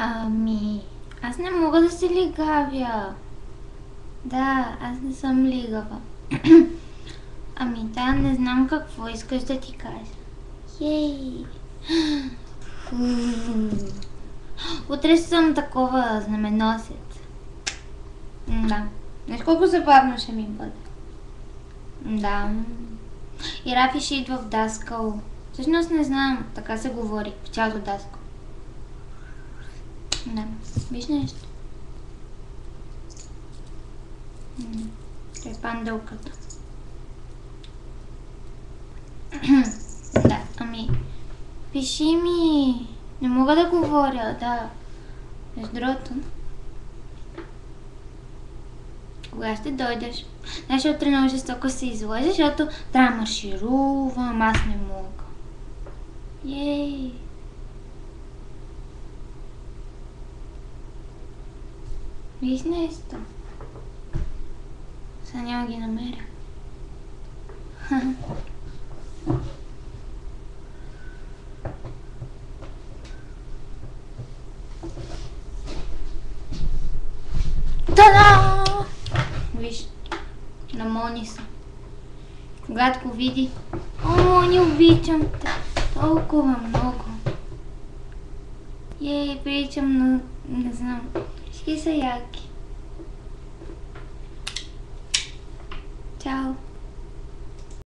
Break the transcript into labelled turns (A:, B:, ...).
A: Ами, аз не мога да се лигавя. Да, аз не съм лигава. Ами да, не знам какво искаш да ти кажа. Ей! Утре съм такова знаменосец. Да. Знаеш колко забавно ще ми бъде? Да. И Рафи ще идва в Даскал. Всъщност не знам, така се говори в цялото Даскал. Да. Виж нещо. Това е панделката. Да, ами... Пиши ми. Не мога да говоря, да. Между другото. Кога ще дойдеш? Значи утре много жестоко се излъжа, защото трябва да марширувам, аз не мога. Ей! Виж нещо. Сега няма ги намеря. Та-да! Виж, на Мони са. Когато го види, о, Мони, обичам те толкова много. Ей, приличам на, не знам, всички са яки. Чао!